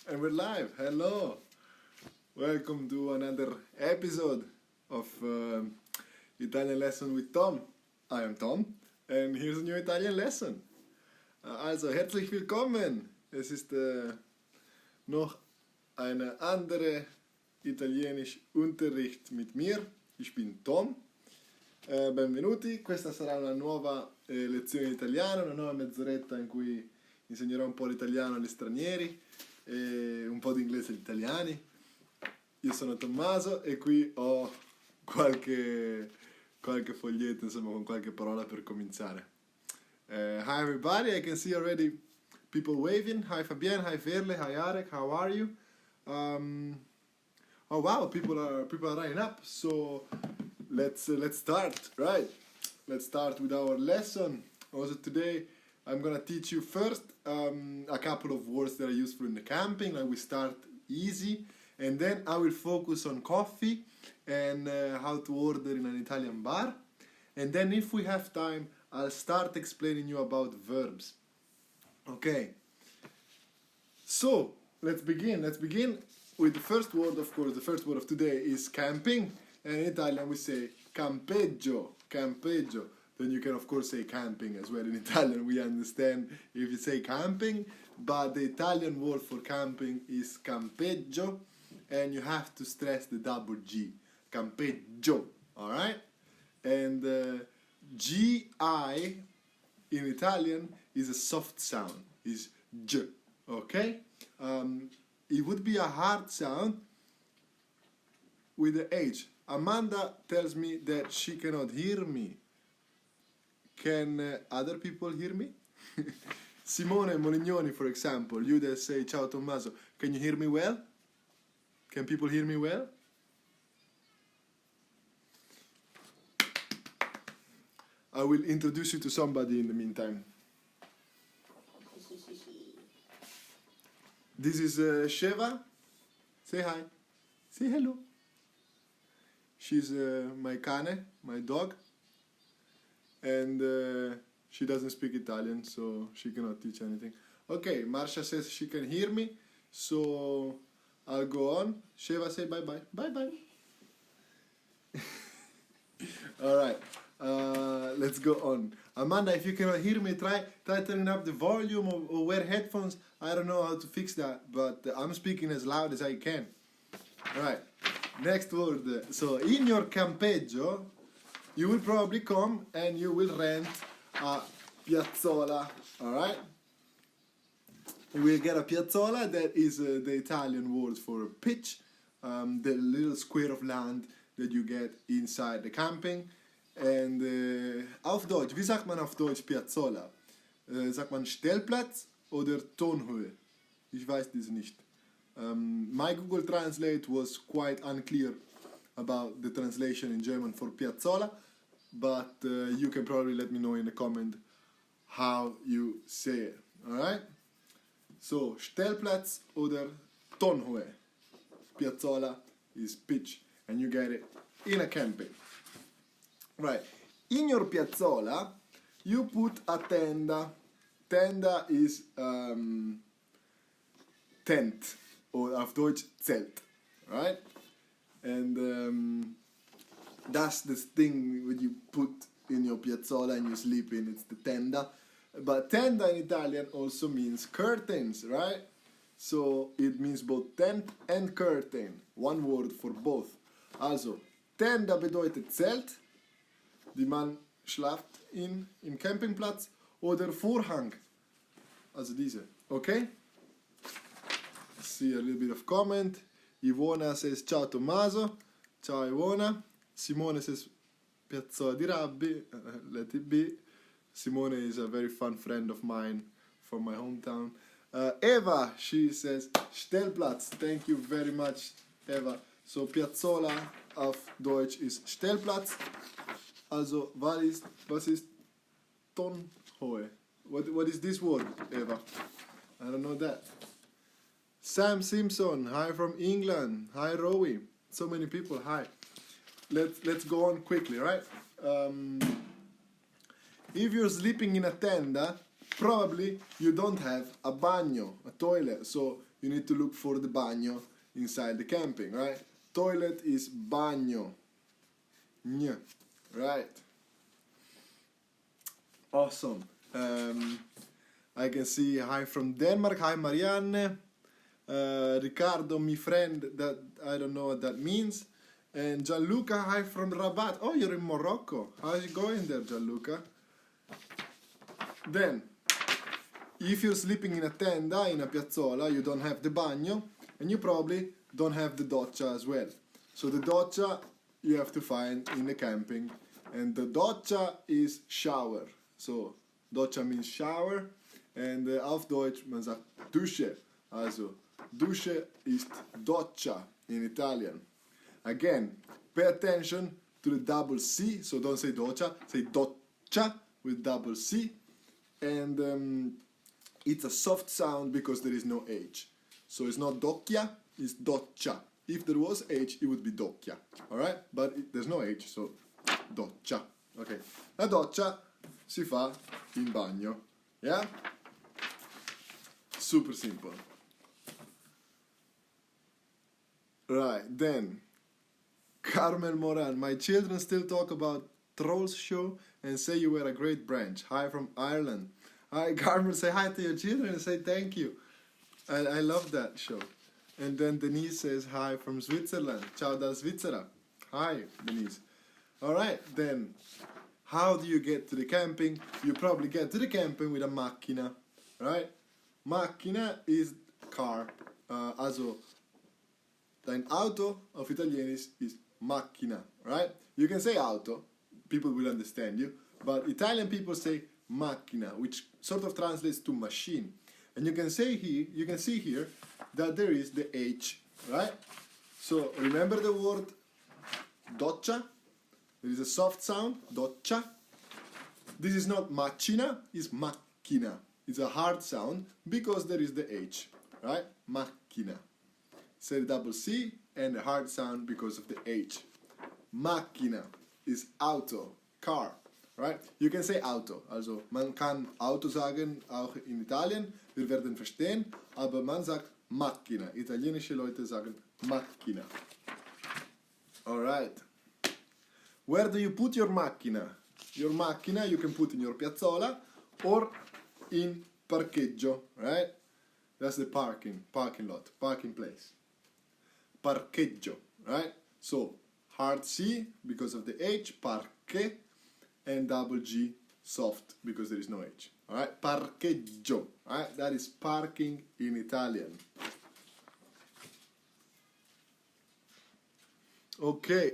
And we're live. Hello. Welcome to another episode of Italian Lesson with Tom. I am Tom and here's a new Italian lesson. Also, herzlich willkommen. Es ist noch eine andere italienisch Unterricht mit mir. Ich bin Tom. Benvenuti. Questa sarà una nuova lezione di italiano, una nuova mezz'oretta in cui insegnerò un po' l'italiano agli stranieri e un po' di inglese agli italiani. Io sono Tommaso e qui ho qualche foglietto, insomma, con qualche parola per cominciare. Hi everybody, I can see already people waving. Hi Fabienne, hi Verle, hi Arek, how are you? Oh wow, people are lining up. So let's start, right? Let's start with our lesson. Also today I'm gonna teach you first a couple of words that are useful in the camping. Like we start easy, and then I will focus on coffee and how to order in an Italian bar. And then if we have time, I'll start explaining you about verbs. Okay. So let's begin. Let's begin with the first word. Of course, the first word of today is camping, and in Italian we say campeggio. Campeggio. Then you can of course say camping as well. In Italian we understand if you say camping, but the Italian word for camping is campeggio, and you have to stress the double G. Campeggio, alright? And G-I in Italian is a soft sound, is J, okay? It would be a hard sound with the H. Amanda tells me that she cannot hear me. Can other people hear me? Simone Molignoni, for example, you that say ciao Tommaso, can you hear me well? Can people hear me well? I will introduce you to somebody in the meantime. This is Sheva. Say hi. Say hello. She's my cane, my dog. And she doesn't speak Italian, so she cannot teach anything. Okay, Marcia says she can hear me, so I'll go on. Sheva, say bye-bye. Bye-bye. Alright, let's go on. Amanda, if you cannot hear me, try turning up the volume or wear headphones. I don't know how to fix that, but I'm speaking as loud as I can. Alright, next word. So, in your campeggio, you will probably come and you will rent a piazzola, alright? We'll get a piazzola, that is the Italian word for a pitch, the little square of land that you get inside the camping. And auf Deutsch, wie sagt man auf Deutsch Piazzola? Sagt man Stellplatz oder Tonhöhe? Ich weiß das nicht. My Google Translate was quite unclear about the translation in German for piazzola, but you can probably let me know in the comment how you say it, alright? So, Stellplatz oder Tonhöhe. Piazzola is pitch, and you get it in a camping. Right, in your piazzola, you put a tenda. Tenda is tent, or auf Deutsch Zelt, right? And that's the thing that you put in your piazzola and you sleep in, it's the tenda. But tenda in Italian also means curtains, right? So it means both tent and curtain, one word for both. Also, tenda bedeutet Zelt, die man schlaft im Campingplatz, oder Vorhang, also diese, okay? See a little bit of comment. Ivona says ciao Tommaso. Ciao Ivona. Simone says piazzola di Rabbi. Let it be. Simone is a very fun friend of mine from my hometown. Eva, she says Stellplatz. Thank you very much, Eva. So piazzola auf Deutsch is Stellplatz. Also was ist Tonhöhe? What is this word, Eva? I don't know that. Sam Simpson, hi from England. Hi Rowie. So many people, hi. Let's go on quickly, right? If you're sleeping in a tenda, probably you don't have a bagno, a toilet, so you need to look for the bagno inside the camping, right? Toilet is bagno. Nya. Right. Awesome. I can see hi from Denmark. Hi Marianne. Ricardo, my friend, that I don't know what that means. And Gianluca, hi from Rabat. Oh, you're in Morocco. How's it going there, Gianluca? Then, if you're sleeping in a tenda, in a piazzola, you don't have the bagno, and you probably don't have the doccia as well. So the doccia you have to find in the camping, and the doccia is shower. So doccia means shower, and auf Deutsch man sagt Dusche. Also Dusche ist doccia in Italian. Again, pay attention to the double C, so don't say doccia, say doccia with double C, and it's a soft sound because there is no H. So it's not docchia, it's doccia. If there was H, it would be docchia, alright? But there's no H, so doccia. Okay, la doccia si fa in bagno, yeah? Super simple. Right, then, Carmen Moran, my children still talk about Trolls show and say you were a great branch. Hi from Ireland. Hi, Carmen, say hi to your children and say thank you. I love that show. And then Denise says hi from Switzerland. Ciao da Svizzera. Hi, Denise. Alright, then, how do you get to the camping? You probably get to the camping with a macchina, right? Macchina is car. Also, dein Auto auf Italienisch is macchina, right? You can say auto, people will understand you, but Italian people say macchina, which sort of translates to machine. And you can see here that there is the H, right? So remember the word doccia? There is a soft sound, doccia. This is not macchina, it's macchina. It's a hard sound because there is the H, right? Macchina. Say the double C and a hard sound because of the H. Macchina is auto, car, right? You can say Auto. Also, man kann Auto sagen, auch in Italien. Wir werden verstehen, aber man sagt Macchina. Italienische Leute sagen Macchina. Alright. Where do you put your macchina? Your macchina you can put in your piazzola or in parcheggio, right? That's the parking lot, parking place. Parcheggio, right? So, hard C because of the H, parche, and double G, soft, because there is no H. Alright, parcheggio, right? That is parking in Italian. Okay,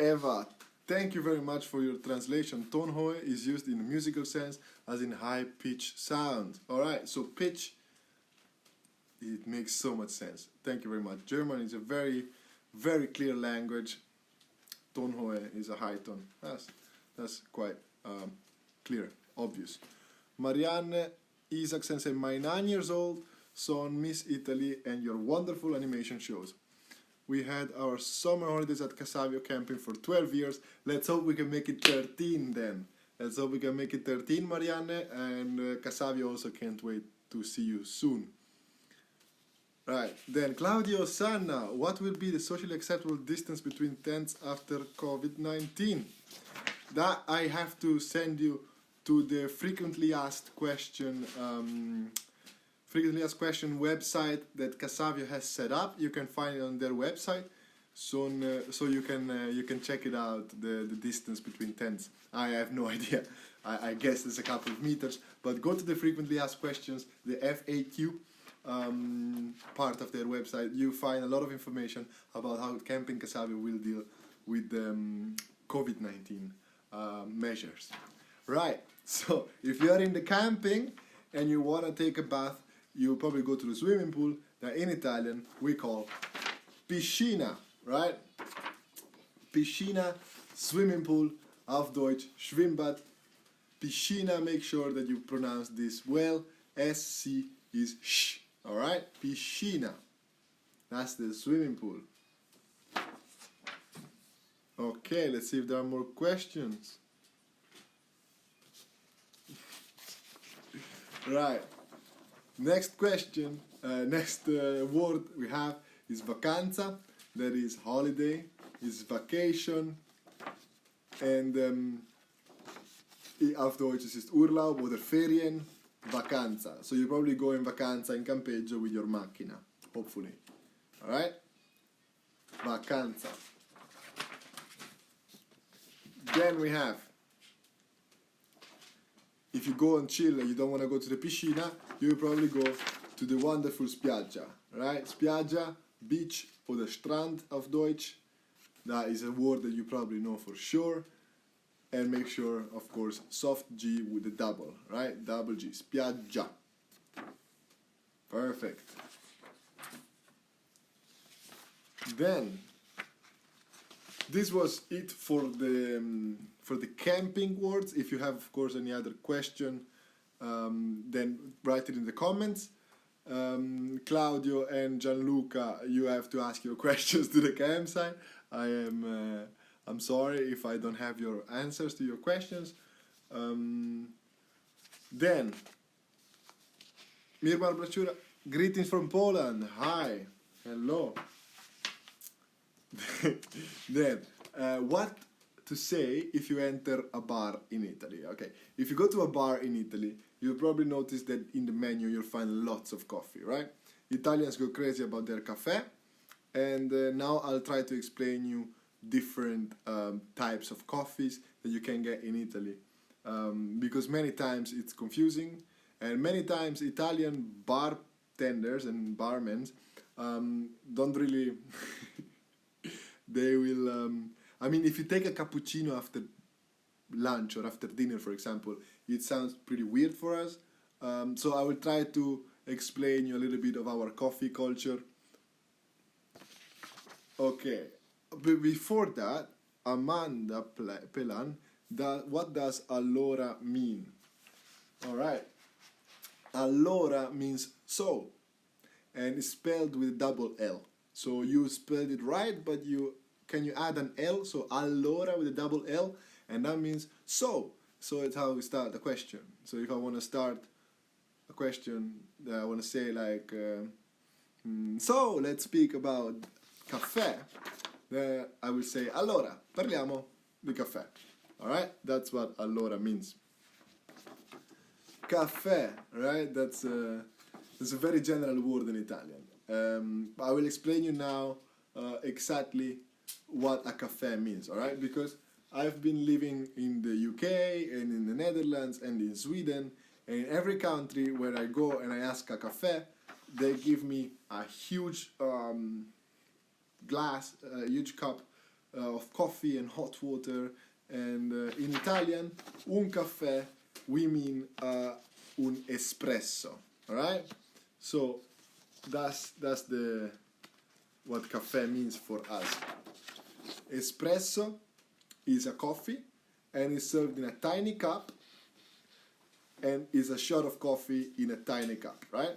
Eva, thank you very much for your translation. Tonhoe is used in a musical sense as in high pitch sound. Alright, so pitch, it makes so much sense. Thank you very much. German is a very, very clear language. Tonhoe is a high tone. That's quite clear, obvious. Marianne Isaacsen said, my 9 years old son miss Italy and your wonderful animation shows. We had our summer holidays at Savio camping for 12 years. Let's hope we can make it 13 then. Let's hope we can make it 13, Marianne. And Savio also can't wait to see you soon. Right, then Claudio Sanna, what will be the socially acceptable distance between tents after COVID-19? That I have to send you to the frequently asked question website that Savio has set up. You can find it on their website, so you can check it out. The distance between tents. I have no idea. I guess it's a couple of meters. But go to the frequently asked questions, the FAQ part of their website. You find a lot of information about how Camping Savio will deal with COVID-19 measures. Right. So if you are in the camping and you want to take a bath, you probably go to the swimming pool that in Italian we call piscina, right? Piscina, swimming pool, auf Deutsch, Schwimmbad. Piscina, make sure that you pronounce this well. SC is sh, alright? Piscina. That's the swimming pool. Okay, let's see if there are more questions. Right. Next question, next word we have is vacanza. That is holiday, is vacation. And auf Deutsch es ist Urlaub oder Ferien, Vacanza. So you probably go in vacanza in campeggio with your macchina, hopefully. Alright? Vacanza. Then we have, if you go and chill and you don't want to go to the piscina, you will probably go to the wonderful spiaggia, right? Spiaggia, beach, oder Strand auf Deutsch. That is a word that you probably know for sure. And make sure, of course, soft G with the double, right? Double G, spiaggia. Perfect. Then, this was it for the camping words. If you have, of course, any other question, then write it in the comments. Claudio and Gianluca, you have to ask your questions to the campsite. I'm sorry if I don't have your answers to your questions. Then, Mirmar Brachura, greetings from Poland. Hi, hello. Then, what to say if you enter a bar in Italy? Okay, if you go to a bar in Italy, you'll probably notice that in the menu you'll find lots of coffee, right? Italians go crazy about their caffè, and now I'll try to explain you different types of coffees that you can get in Italy, because many times it's confusing, and many times Italian bartenders and barmen don't really they will I mean, if you take a cappuccino after lunch or after dinner, for example, it sounds pretty weird for us, so I will try to explain you a little bit of our coffee culture. Okay, but before that, Amanda Pelan, what does allora mean? Alright, allora means so, and it's spelled with double L. So you spelled it right, but can you add an L? So allora with a double L, and that means so. So it's how we start the question. So if I want to start a question, I want to say like, so let's speak about caffè. I will say allora, parliamo di caffè. Alright, that's what allora means. Caffè, right? That's a very general word in Italian. I will explain you now exactly what a caffè means, alright? Because I've been living in the UK and in the Netherlands and in Sweden, and in every country where I go and I ask a caffè, they give me a huge glass, a huge cup of coffee and hot water, and in Italian, un caffè, we mean un espresso, alright? So that's what caffè means for us. Espresso is a coffee, and is served in a tiny cup, and is a shot of coffee in a tiny cup, right?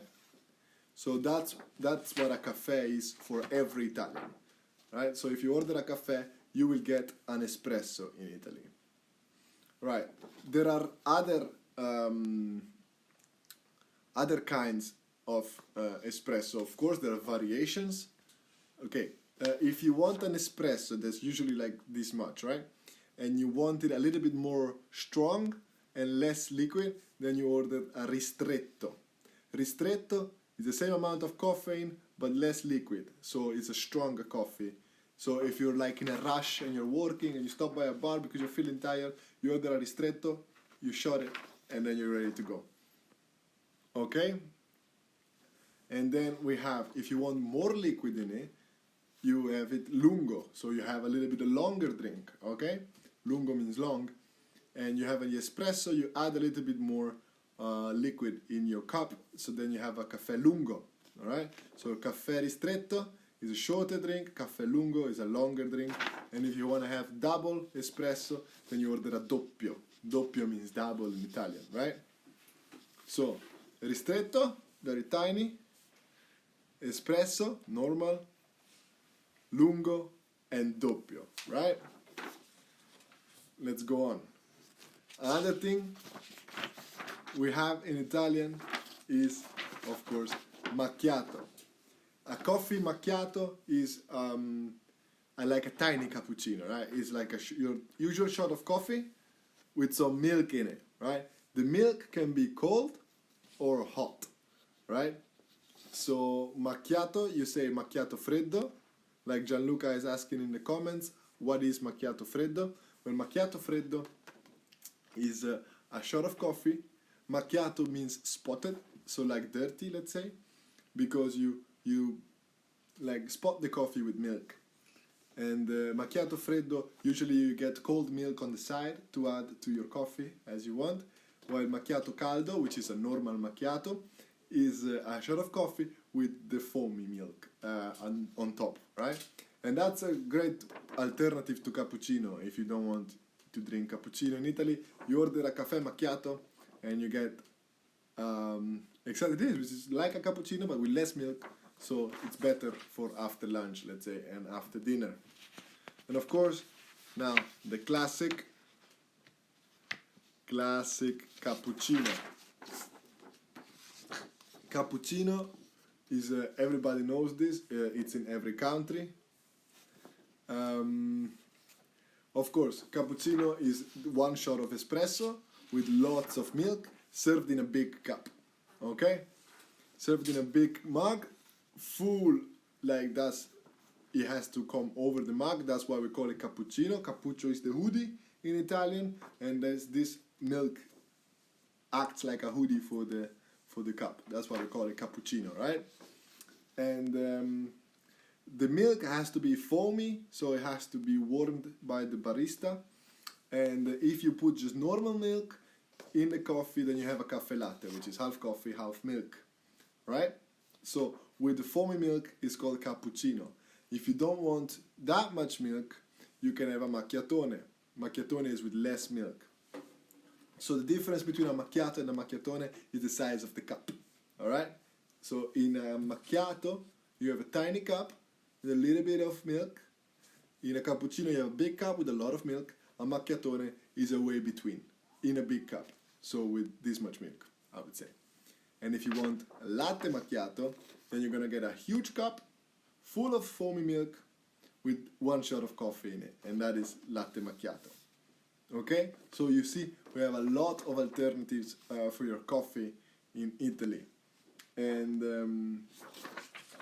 So that's what a caffè is for every Italian, right? So if you order a caffè, you will get an espresso in Italy, right? There are other kinds of espresso. Of course, there are variations. Okay, if you want an espresso that's usually like this much, right? And you want it a little bit more strong and less liquid, then you order a ristretto. Ristretto is the same amount of caffeine but less liquid, so it's a stronger coffee. So if you're like in a rush and you're working and you stop by a bar because you're feeling tired, you order a ristretto, you shot it, and then you're ready to go. Okay? And then we have, if you want more liquid in it, you have it lungo, so you have a little bit longer drink, okay? Lungo means long. And you have an espresso, you add a little bit more liquid in your cup, so then you have a caffè lungo, alright? So caffè ristretto is a shorter drink, caffè lungo is a longer drink, and if you want to have double espresso, then you order a doppio. Doppio means double in Italian, right? So, ristretto, very tiny, espresso, normal, lungo, and doppio, right? Let's go on. Another thing we have in Italian is, of course, macchiato. A coffee macchiato is like a tiny cappuccino, right? It's like your usual shot of coffee with some milk in it, right? The milk can be cold or hot, right? So macchiato, you say macchiato freddo, like Gianluca is asking in the comments, what is macchiato freddo? Well, macchiato freddo is a shot of coffee. Macchiato means spotted, so like dirty, let's say, because you like spot the coffee with milk. And macchiato freddo, usually you get cold milk on the side to add to your coffee as you want, while macchiato caldo, which is a normal macchiato, is a shot of coffee with the foamy milk on top, right? And that's a great alternative to cappuccino. If you don't want to drink cappuccino in Italy, you order a caffè macchiato and you get exactly this, which is like a cappuccino but with less milk, so it's better for after lunch, let's say, and after dinner. And of course, now the classic cappuccino. Cappuccino is, everybody knows this, it's in every country. Of course, cappuccino is one shot of espresso with lots of milk served in a big cup, okay? Served in a big mug, full, like that's, it has to come over the mug, that's why we call it cappuccino. Cappuccio is the hoodie in Italian, and there's this milk acts like a hoodie for the cup. That's why we call it cappuccino, right? And the milk has to be foamy, so it has to be warmed by the barista. And if you put just normal milk in the coffee, then you have a caffè latte, which is half coffee, half milk, right? So with the foamy milk, it's called cappuccino. If you don't want that much milk, you can have a macchiatone. Macchiatone is with less milk. So the difference between a macchiato and a macchiatone is the size of the cup, all right? So in a macchiato, you have a tiny cup with a little bit of milk. In a cappuccino, you have a big cup with a lot of milk. A macchiatone is a way between, in a big cup, so with this much milk, I would say. And if you want a latte macchiato, then you're gonna get a huge cup full of foamy milk with one shot of coffee in it, and that is latte macchiato. Okay, so you see we have a lot of alternatives for your coffee in Italy, and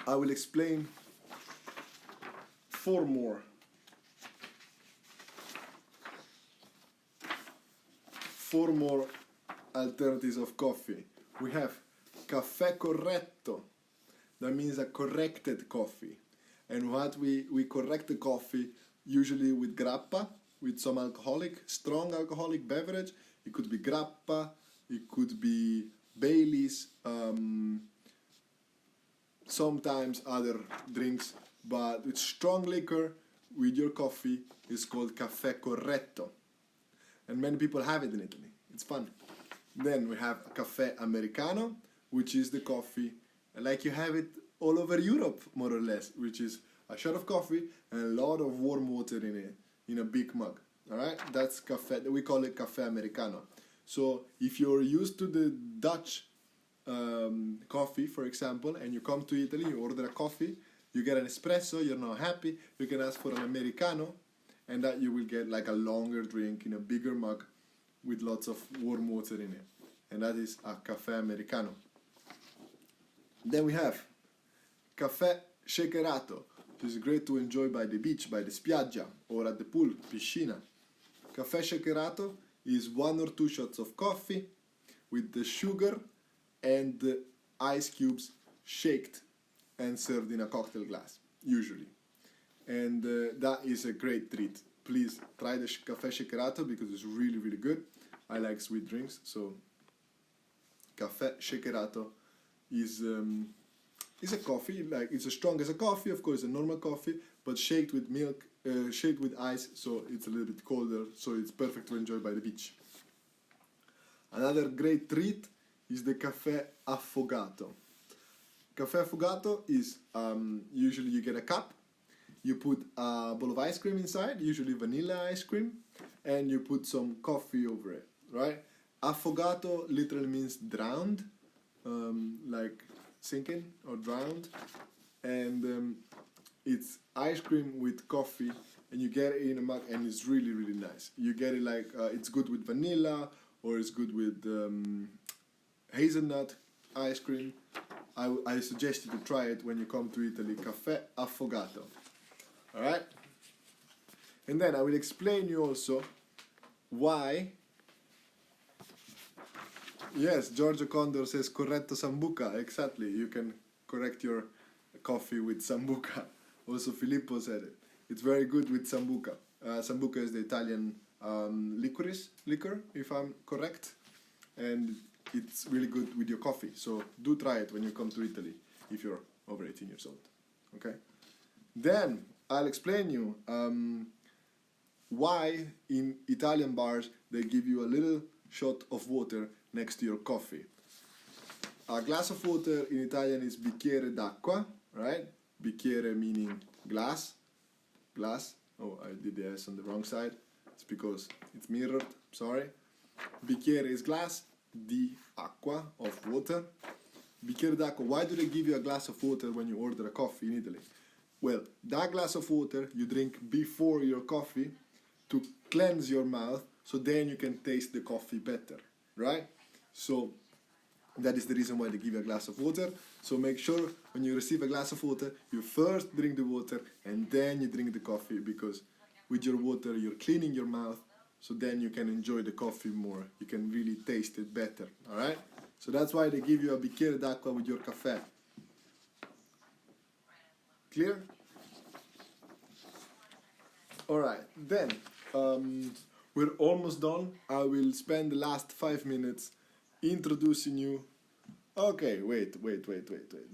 I will explain four more alternatives of coffee. We have caffè corretto, that means a corrected coffee, and what we correct the coffee usually with grappa, with some strong alcoholic beverage. It could be grappa, it could be Baileys, sometimes other drinks, but with strong liquor with your coffee is called caffè corretto. And many people have it in Italy. It's fun. Then we have Caffe Americano, which is the coffee like you have it all over Europe, more or less, which is a shot of coffee and a lot of warm water in it, in a big mug. All right, that's cafe. We call it Caffe Americano. So if you're used to the Dutch coffee, for example, and you come to Italy, you order a coffee, you get an espresso, you're not happy, you can ask for an Americano, and that you will get like a longer drink in a bigger mug with lots of warm water in it. And that is a Caffe Americano. Then we have Caffè Shakerato, which is great to enjoy by the beach, by the spiaggia, or at the pool, piscina. Caffè Shakerato is 1 or 2 shots of coffee with the sugar and the ice cubes shaked and served in a cocktail glass, usually. And that is a great treat. Please try the Caffè Shakerato because it's really, really good. I like sweet drinks, so Caffè Shakerato is a coffee, like it's as strong as a coffee, of course, a normal coffee, but shaked with milk, shaked with ice, so it's a little bit colder, so it's perfect to enjoy by the beach. Another great treat is the Caffè Affogato. Caffè Affogato is usually you get a cup, you put a bowl of ice cream inside, usually vanilla ice cream, and you put some coffee over it, right? Affogato literally means drowned, like sinking or drowned, and it's ice cream with coffee, and you get it in a mug, and it's really really nice. You get it like it's good with vanilla, or it's good with hazelnut ice cream. I suggest you to try it when you come to Italy. Caffe Affogato. All right, and then I will explain you also why. Yes, Giorgio Condor says corretto sambuca. Exactly, you can correct your coffee with sambuca. Also, Filippo said it. It's very good with sambuca. Sambuca is the Italian liquor, if I'm correct, and it's really good with your coffee. So do try it when you come to Italy if you're over 18 years old. Okay. Then I'll explain you why in Italian bars they give you a little shot of water next to your coffee. A glass of water in Italian is bicchiere d'acqua, right? Bicchiere meaning glass. Glass. Oh, I did the S on the wrong side. It's because it's mirrored. Sorry. Bicchiere is glass. Di acqua, of water. Bicchiere d'acqua. Why do they give you a glass of water when you order a coffee in Italy? Well, that glass of water you drink before your coffee to cleanse your mouth, so then you can taste the coffee better, right? So that is the reason why they give you a glass of water. So make sure when you receive a glass of water, you first drink the water and then you drink the coffee, because with your water you're cleaning your mouth, so then you can enjoy the coffee more. You can really taste it better, all right? So that's why they give you a bicchiere d'acqua with your caffè. Clear? All right, then we're almost done. I will spend the last 5 minutes introducing you. Okay, wait.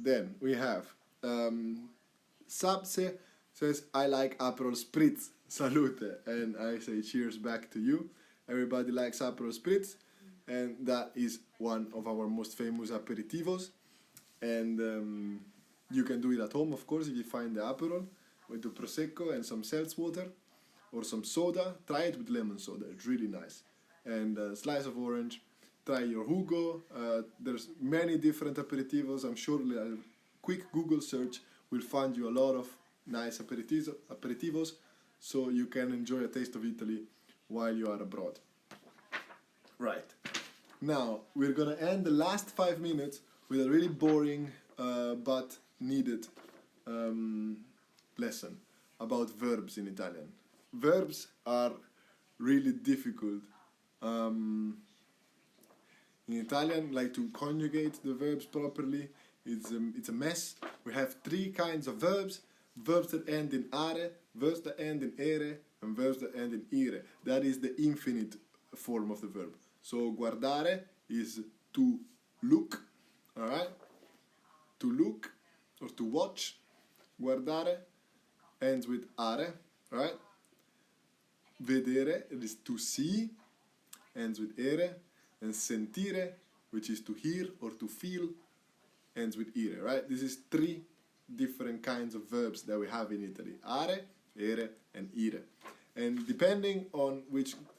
Then we have Sabse says, I like Aperol Spritz. Salute. And I say cheers back to you. Everybody likes Aperol Spritz, and that is one of our most famous aperitivos. And you can do it at home, of course, if you find the Aperol with the Prosecco and some seltz water or some soda. Try it with lemon soda, it's really nice. And a slice of orange. Try your jugo. There's many different aperitivos. I'm sure a quick Google search will find you a lot of nice aperitivos, so you can enjoy a taste of Italy while you are abroad. Right. Now, we're gonna end the last 5 minutes with a really boring but needed lesson about verbs in Italian. Verbs are really difficult. In Italian, like to conjugate the verbs properly, it's a mess. We have 3 kinds of verbs: verbs that end in are, verbs that end in ere, and verbs that end in ire. That is the infinite form of the verb. So guardare is to look, all right? To look or to watch. Guardare ends with are, right? Vedere is to see, ends with ere. And sentire, which is to hear or to feel, ends with ire, right? This is 3 different kinds of verbs that we have in Italy: are, ere, and ire. And depending on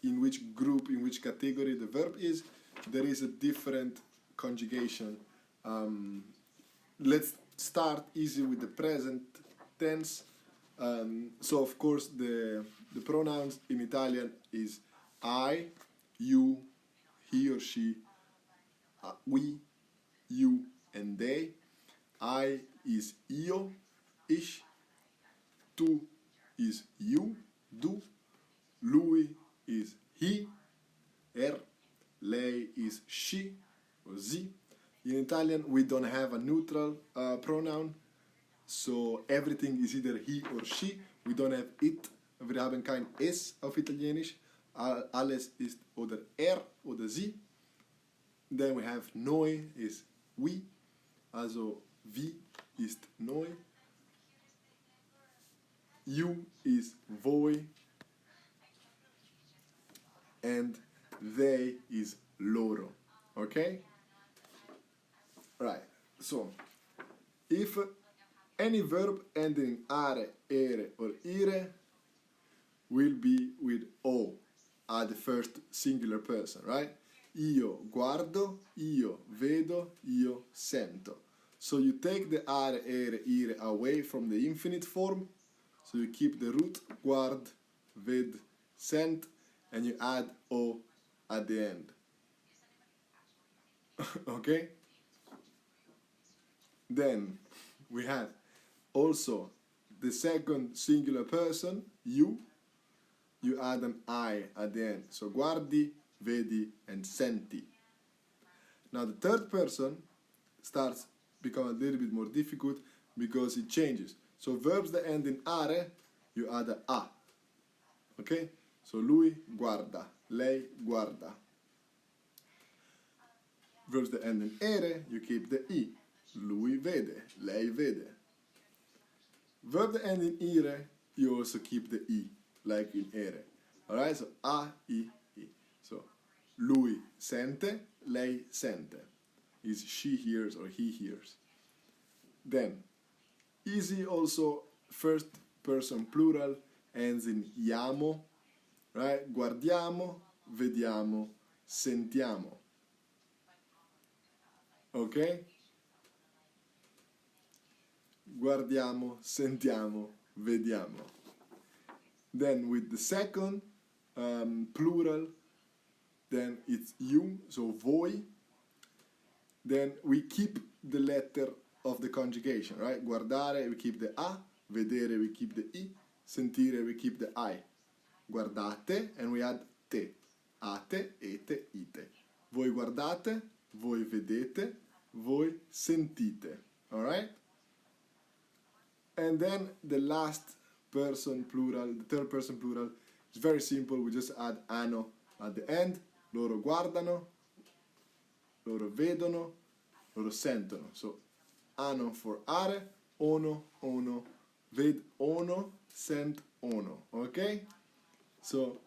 in which group, in which category the verb is, there is a different conjugation. Let's start easy with the present tense. So of course the pronouns in Italian is I, you, he or she, we, you, and they. I is io, ish. Tu is you, du. Lui is he, lei is she, or sie. In Italian, we don't have a neutral pronoun, so everything is either he or she. We don't have it. Wir haben kein es auf Italienisch. Alles ist oder oder sie. Then we have noi is we. Also wie ist noi. You is voi. And they is loro. Okay? Right. So, if any verb ending are, ere, or ire will be with o at the first singular person, right? io guardo, io vedo, io sento. So you take the are, ere, ire away from the infinite form. So you keep the root, guard, ved, sent, and you add o at the end. Okay? Then we have also the second singular person, you add an I at the end. So guardi, vedi, and senti. Now the third person starts become a little bit more difficult because it changes. So verbs that end in are, you add a. Okay? So lui guarda, lei guarda. Verbs that end in ere, you keep the I. Lui vede, lei vede. Verb that end in ire, you also keep the I, like in ere. Alright, so a, I. So, lui sente, lei sente. Is she hears or he hears. Then, easy also, first person plural ends in iamo, right? Guardiamo, vediamo, sentiamo. Ok? Guardiamo, sentiamo, vediamo. Then with the second plural, then it's you, so voi. Then we keep the letter of the conjugation, right? Guardare, we keep the a. Vedere, we keep the I. Sentire, we keep the I. Guardate, and we add te. Ate, ete, ite. Voi guardate, voi vedete, voi sentite. Alright? And then the last person plural, the third person plural, is very simple. We just add ano at the end. Loro guardano, loro vedono, loro sentono. So ano for are, ono, ono, ved ono, sent ono. Okay? So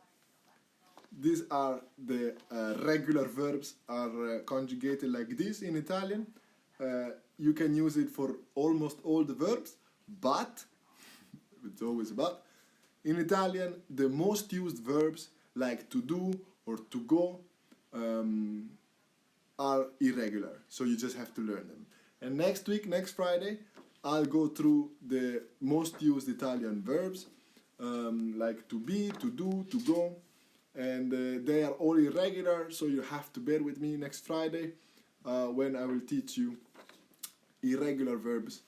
these are the regular verbs are conjugated like this in Italian. You can use it for almost all the verbs, but, it's always but, in Italian the most used verbs like to do or to go are irregular, so you just have to learn them. And next week, next Friday, I'll go through the most used Italian verbs like to be, to do, to go, and they are all irregular, so you have to bear with me next Friday when I will teach you irregular verbs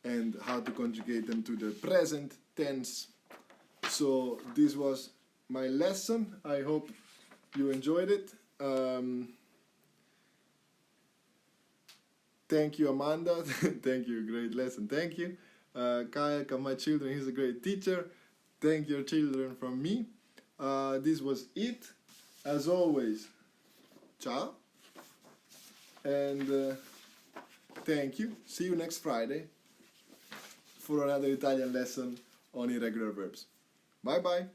and how to conjugate them to the present tense. So this was my lesson. I hope you enjoyed it. Thank you, Amanda. Thank you, great lesson. Thank you. Kyle, my children, he's a great teacher. Thank your children from me. This was it. As always, ciao. And thank you. See you next Friday for another Italian lesson on irregular verbs. Bye bye.